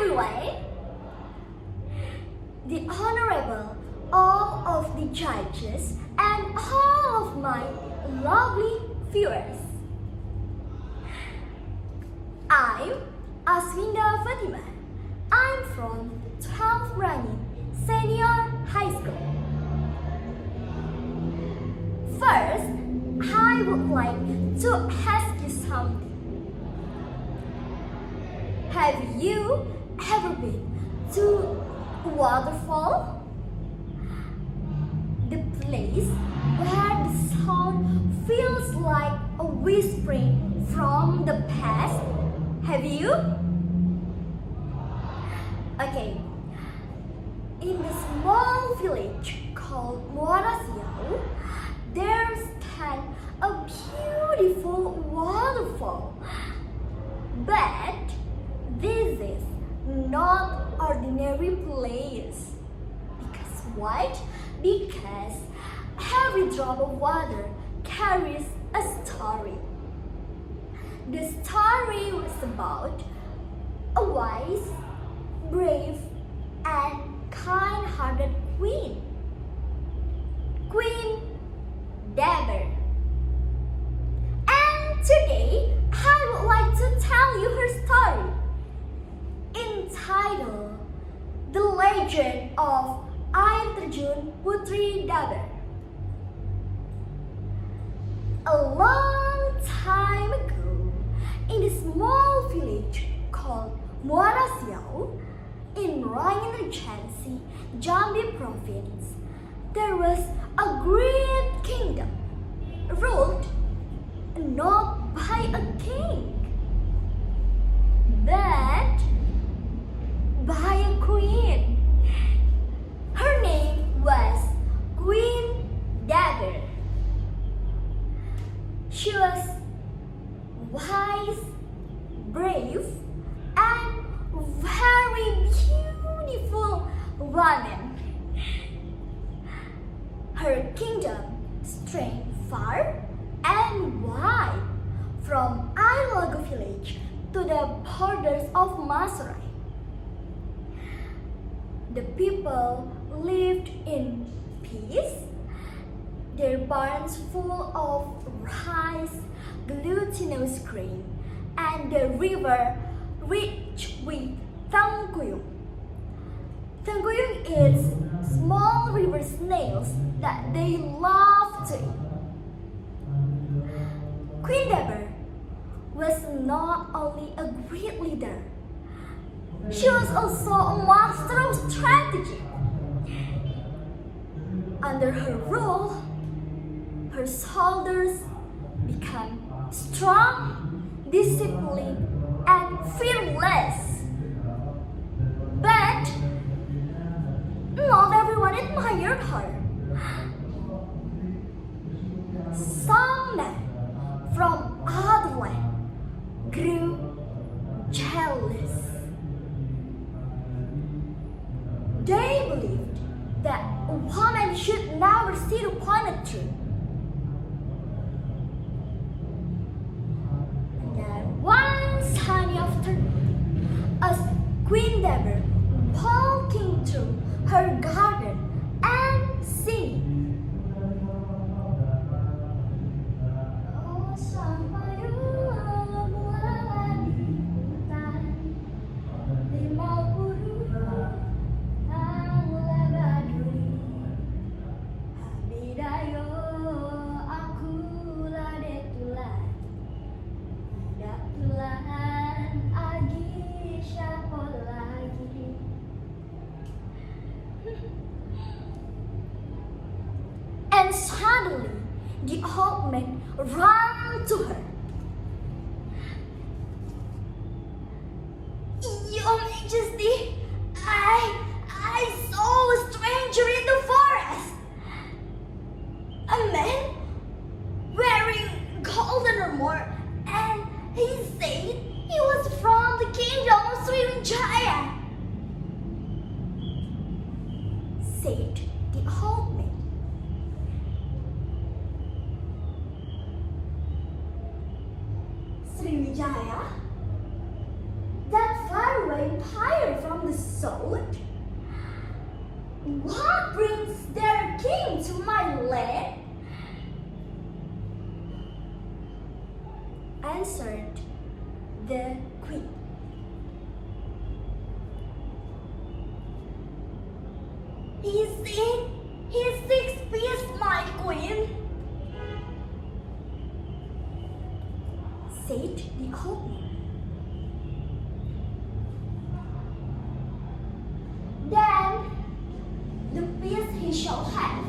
everyone! The Honorable, all of the judges, and all of my lovely viewers. I'm Aswinda Fatimah. I'm from 12th Merangin Senior High School. First, I would like to ask you something. Have you ever been to a waterfall? The place where the sound feels like a whispering from the past. Have you? Okay. In the small village called Merangin, there stands a beautiful waterfall. But this is not ordinary place. Because what? Because every drop of water carries a story. The story was about a wise, brave, and kind-hearted queen. Queen Deber. And today, I would like to tell you her story, entitled The Legend of Air Terjun Putri Deber. A long time ago, in a small village called Merangin, in Merangin Regency, Jambi Province, there was a great kingdom, ruled not by a king, but by a queen. Her name was Queen Deber. She was wise, brave, and very beautiful woman. Her kingdom stretched far and wide, from Ailago village to the borders of Masurai. The people lived in peace, their barns full of rice, glutinous grain, and the river rich with tangkuyung. Tangkuyung is small river snails that they love to eat. Queen Deber was not only a great leader, she was also a master of strategy. Under her rule, her soldiers became strong, disciplined, and fearless. But not everyone admired her. Some men from other land grew jealous. They believed that a woman should never sit upon a throne. And then one sunny afternoon, as Queen Deber walking through her garden and singing, "Oh sampai mula di hutan, limau puru ang labaduri, habidayo aku lade tulan, dak tulan agi siapa lagi." And suddenly, the old man ran to her. "Your Majesty, I saw a stranger in the forest. A man wearing golden armor, and he said he was from the kingdom of Sriwijaya," said the old man. Sriwijaya? That far away? vampire from the sword? What brings their king to my land? Answered the queen. He seeks peace, my queen, said the old man. Then the peace he shall have.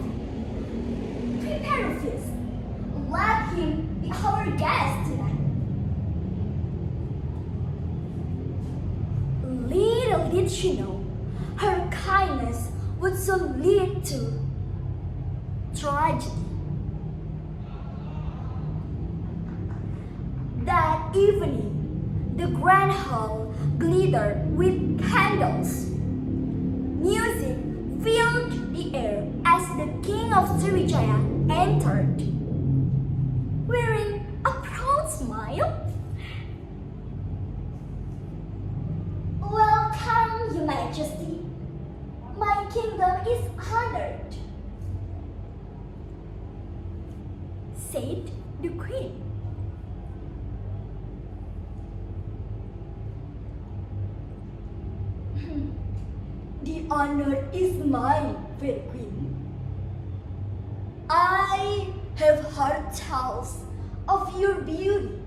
Prepare a feast. Let him be our guest tonight. Little did she know, her kindness would soon lead to tragedy. That evening, the grand hall glittered with candles. Music filled the air as the king of Sriwijaya entered, wearing a proud smile. Welcome, Your Majesty. My kingdom is honored, said the queen. The honor is mine, fair queen. I have heard tales of your beauty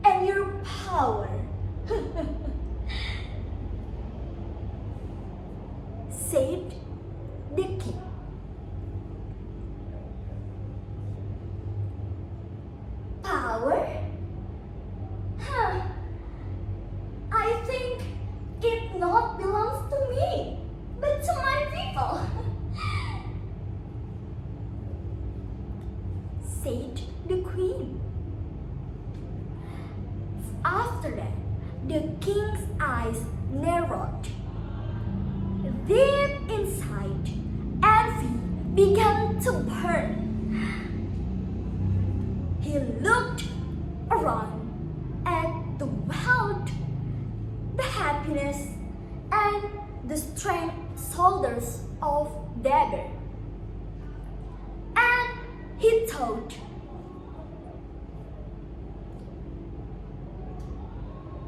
and your power. Said the king. Power? I think it not belongs to me, but to my people. Said the queen. After that, the king's eyes narrowed. Deep inside, envy began to burn. He looked around at the wealth, the happiness, and the strength shoulders of Dagger. And he thought,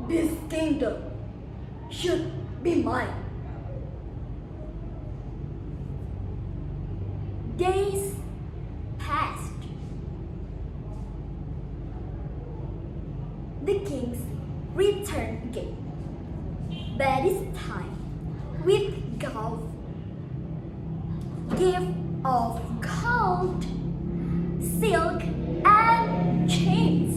this kingdom should be mine. Days passed. The kings returned again, but this time with gift of gold, silk, and chains.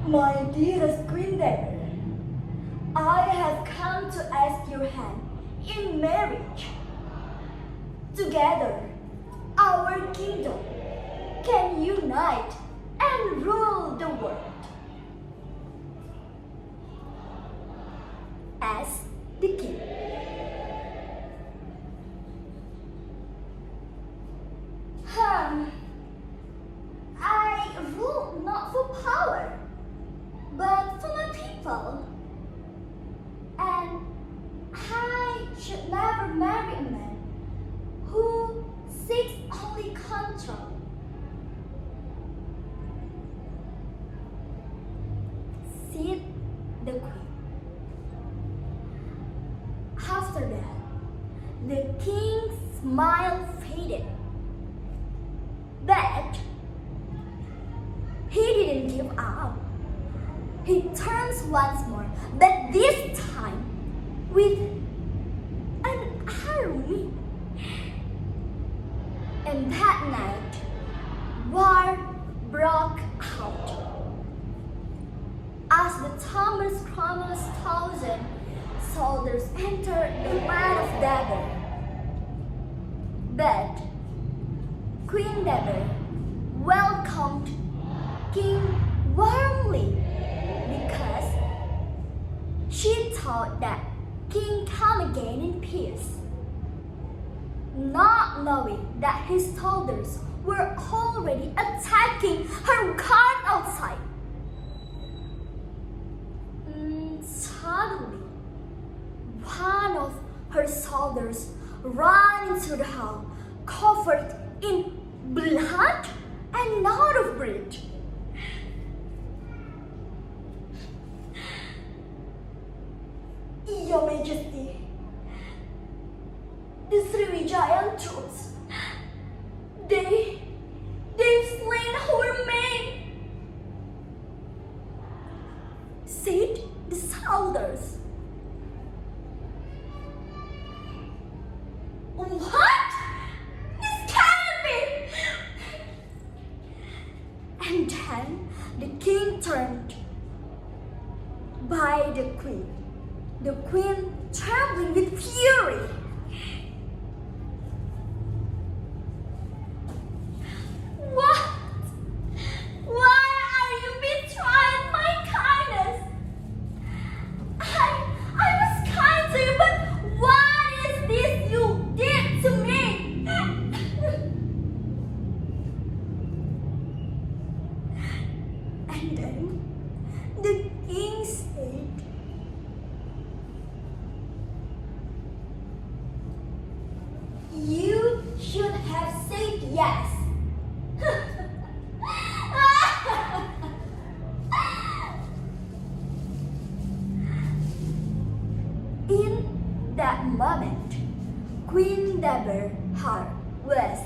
My dearest Queen Dagger, I have come to ask your hand in marriage. Together, our kingdom can unite and rule the world. Asked the king. I rule not for power, but for my people. And I should never marry a man who seeks only control. Said the queen. After that, the king's smile faded. But he didn't give up. He turns once more, but this time with an army. And that night, war broke out. As the Thomas Cromwell's 1,000 soldiers entered the land of Dagger. But Queen Dagger welcomed King warmly because she thought that King come again in peace. not knowing that his soldiers were already attacking her guard outside. Suddenly, one of her soldiers ran into the hall, covered in blood and out of breath. Your Majesty, the Srivijayan troops, they've slain our men, said the soldiers. What? This cannot be! And then the king turned by the queen. The queen trembling with fury. What? Why are you betraying my kindness? I was kind to you, but what is this you did to me? And then the king said, you should have said yes. In that moment, Queen Deborah's heart was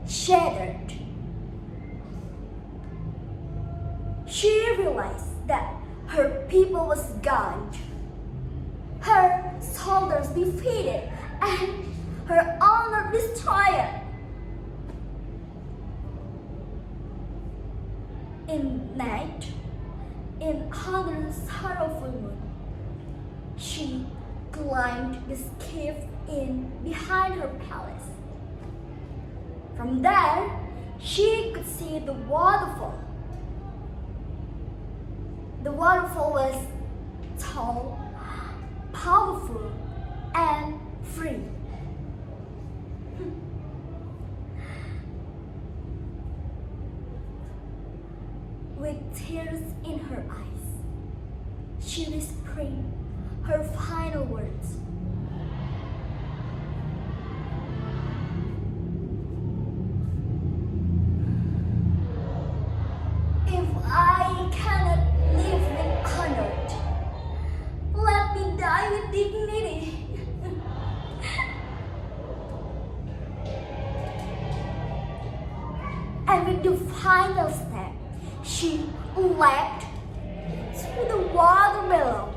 shattered. She realized that her people was gone, her soldiers defeated, and her honor destroyed. In night, in under sorrowful moon, she climbed the cave in behind her palace. From there, she could see the waterfall. The waterfall was tall, powerful, and free. With tears in her eyes, she whispered her final words. If I cannot live with honor, let me die with dignity. And with the final step, she leapt to the water below,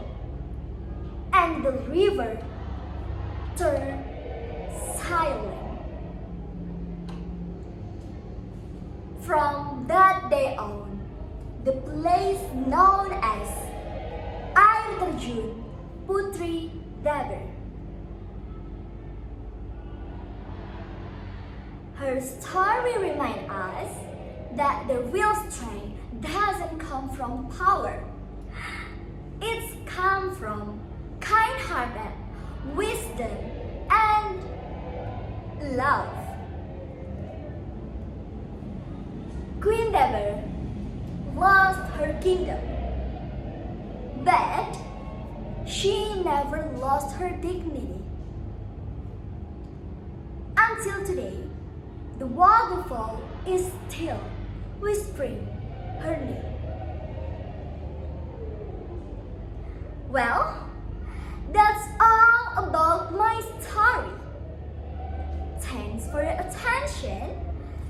and the river turned silent. From that day on, the place known as Air Terjun Putri Deborah. Her story reminds us that the real strength doesn't come from power. It's come from kind-hearted, wisdom, and love. Queen Deborah lost her kingdom, but she never lost her dignity. Until today, the waterfall is still whispering her name. Well, that's all about my story. Thanks for your attention.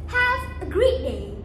Have a great day.